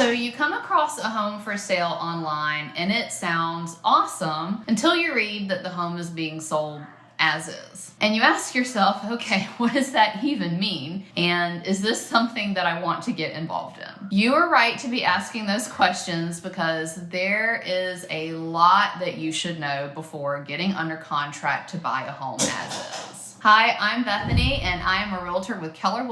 So you come across a home for sale online and it sounds awesome until you read that the home is being sold as is. And you ask yourself, okay, what does that even mean? And is this something that I want to get involved in? You are right to be asking those questions because there is a lot that you should know before getting under contract to buy a home as is. Hi, I'm Bethany and I am a realtor with Keller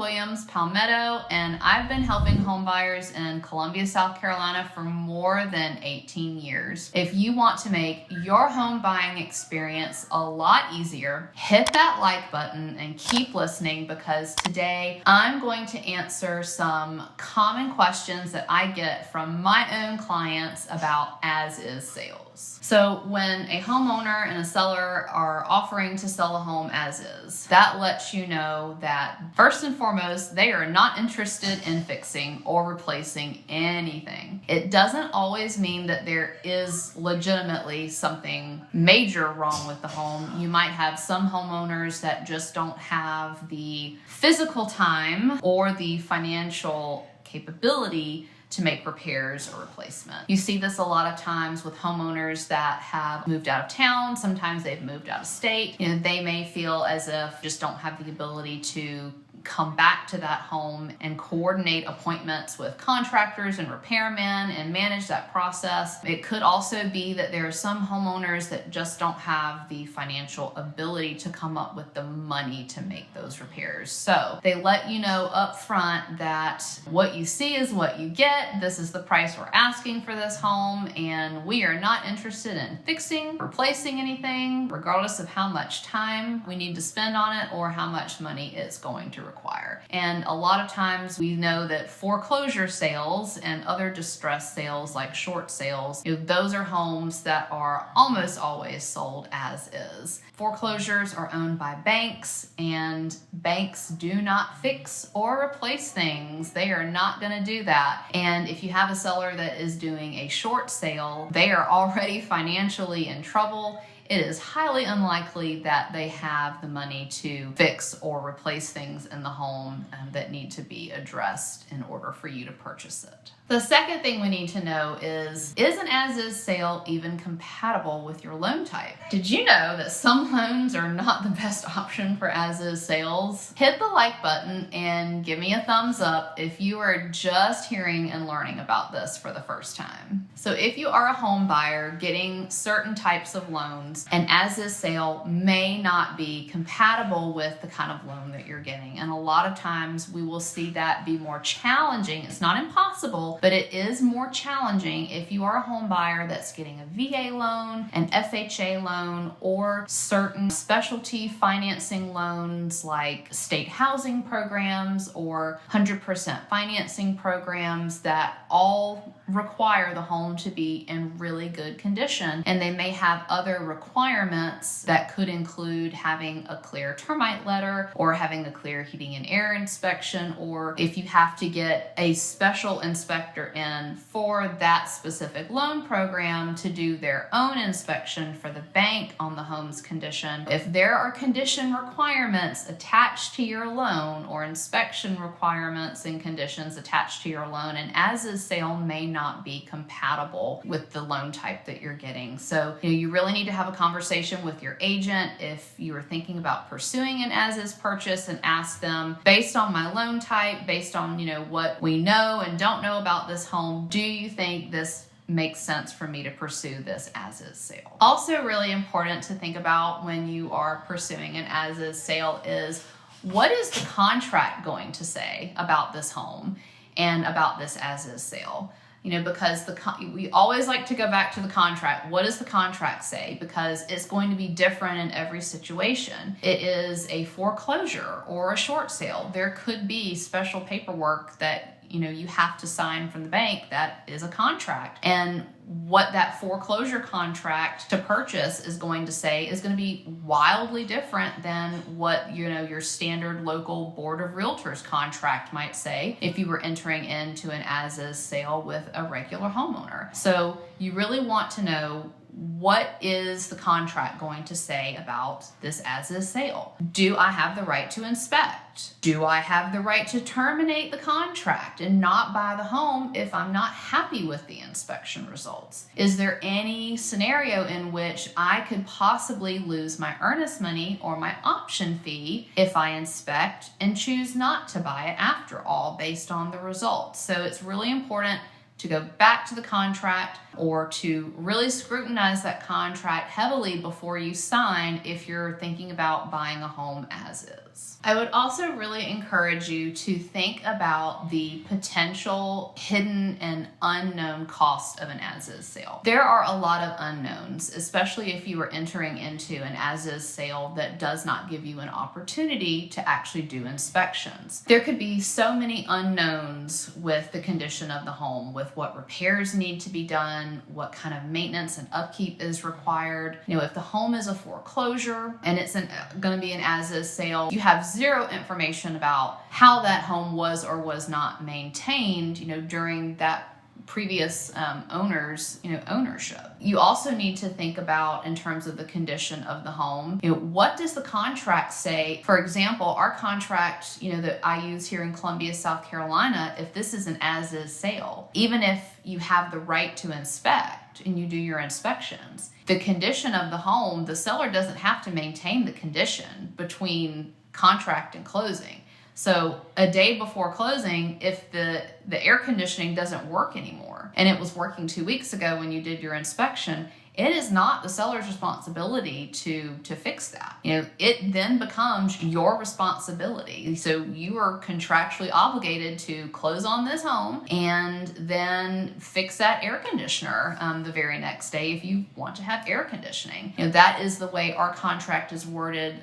Palmetto, and I've been helping home buyers in Columbia, South Carolina for more than 18 years. If you want to make your home buying experience a lot easier, hit that like button and keep listening because today I'm going to answer some common questions that I get from my own clients about as-is sales. So when a homeowner and a seller are offering to sell a home as is, that lets you know that first and foremost, they are not interested in fixing or replacing anything. It doesn't always mean that there is legitimately something major wrong with the home. You might have some homeowners that just don't have the physical time or the financial capability to make repairs or replacement. You see this a lot of times with homeowners that have moved out of town. Sometimes they've moved out of state. They may feel as if just don't have the ability to come back to that home and coordinate appointments with contractors and repairmen and manage that process. It could also be that there are some homeowners that just don't have the financial ability to come up with the money to make those repairs. So they let you know up front that what you see is what you get. This is the price we're asking for this home, and we are not interested in fixing, replacing anything, regardless of how much time we need to spend on it or how much money it's going to require. And a lot of times we know that foreclosure sales and other distress sales like short sales, those are homes that are almost always sold as is. Foreclosures are owned by banks, and banks do not fix or replace things. They are not going to do that. And if you have a seller that is doing a short sale, they are already financially in trouble. It is highly unlikely that they have the money to fix or replace things in the home that need to be addressed in order for you to purchase it. The second thing we need to know is an as-is sale even compatible with your loan type? Did you know that some loans are not the best option for as-is sales? Hit the like button and give me a thumbs up if you are just hearing and learning about this for the first time. So if you are a home buyer getting certain types of loans, an as-is sale may not be compatible with the kind of loan that you're getting. And a lot of times we will see that be more challenging. It's not impossible, but it is more challenging if you are a home buyer that's getting a VA loan, an FHA loan, or certain specialty financing loans like state housing programs or 100% financing programs that all require the home to be in really good condition. And they may have other requirements that could include having a clear termite letter or having a clear heating and air inspection, or if you have to get a special inspector in for that specific loan program to do their own inspection for the bank on the home's condition. If there are condition requirements attached to your loan or inspection requirements and conditions attached to your loan, an as-is sale may not be compatible with the loan type that you're getting. So you really need to have a conversation with your agent if you are thinking about pursuing an as-is purchase, and ask them, based on my loan type, based on what we know and don't know about this home, do you think this makes sense for me to pursue this as-is sale? Also really important to think about when you are pursuing an as-is sale is, what is the contract going to say about this home and about this as-is sale? Because we always like to go back to the contract. What does the contract say? Because it's going to be different in every situation. It is a foreclosure or a short sale. There could be special paperwork that you have to sign from the bank that is a contract. And what that foreclosure contract to purchase is going to say is going to be wildly different than what, your standard local board of realtors contract might say if you were entering into an as-is sale with a regular homeowner. So you really want to know, what is the contract going to say about this as-is sale? Do I have the right to inspect? Do I have the right to terminate the contract and not buy the home if I'm not happy with the inspection results? Is there any scenario in which I could possibly lose my earnest money or my option fee if I inspect and choose not to buy it after all based on the results? So it's really important to go back to the contract or to really scrutinize that contract heavily before you sign if you're thinking about buying a home as is. I would also really encourage you to think about the potential hidden and unknown cost of an as-is sale. There are a lot of unknowns, especially if you are entering into an as-is sale that does not give you an opportunity to actually do inspections. There could be so many unknowns with the condition of the home, with what repairs need to be done, what kind of maintenance and upkeep is required. If the home is a foreclosure and it's going to be an as-is sale, you have zero information about how that home was or was not maintained, during that previous owner's ownership. You also need to think about, in terms of the condition of the home, what does the contract say? For example, our contract that I use here in Columbia, South Carolina, if this is an as-is sale, even if you have the right to inspect and you do your inspections, the condition of the home, the seller doesn't have to maintain the condition between contract and closing. So a day before closing, if the air conditioning doesn't work anymore and it was working 2 weeks ago when you did your inspection, it is not the seller's responsibility to fix that. It then becomes your responsibility. So you are contractually obligated to close on this home and then fix that air conditioner the very next day if you want to have air conditioning. That is the way our contract is worded,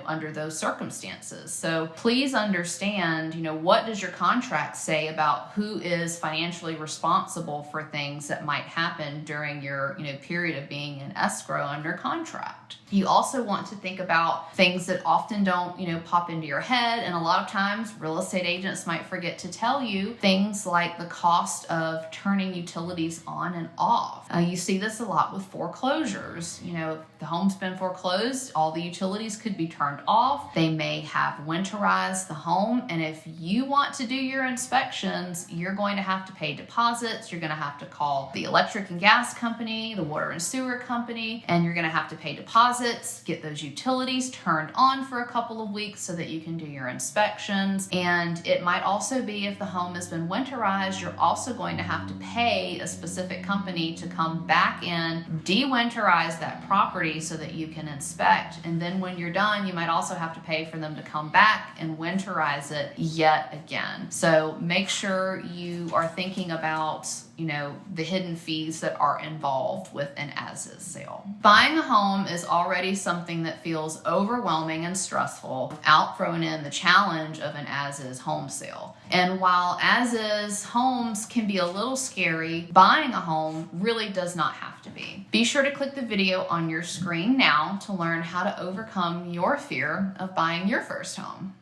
under those circumstances. So please understand, what does your contract say about who is financially responsible for things that might happen during your, period of being in escrow under contract. You also want to think about things that often don't, pop into your head. And a lot of times real estate agents might forget to tell you things like the cost of turning utilities on and off. You see this a lot with foreclosures. If the home's been foreclosed, all the utilities could be turned off. They may have winterized the home. And if you want to do your inspections, you're going to have to pay deposits. You're going to have to call the electric and gas company, the water and sewer company, and you're going to have to pay deposits, get those utilities turned on for a couple of weeks so that you can do your inspections. And it might also be, if the home has been winterized, you're also going to have to pay a specific company to come back in, de-winterize that property so that you can inspect. And then when you're done, you might also have to pay for them to come back and winterize it yet again. So make sure you are thinking about the hidden fees that are involved with an as-is sale. Buying a home is already something that feels overwhelming and stressful without throwing in the challenge of an as-is home sale. And while as-is homes can be a little scary, buying a home really does not have to be. Be sure to click the video on your screen now to learn how to overcome your fear of buying your first home.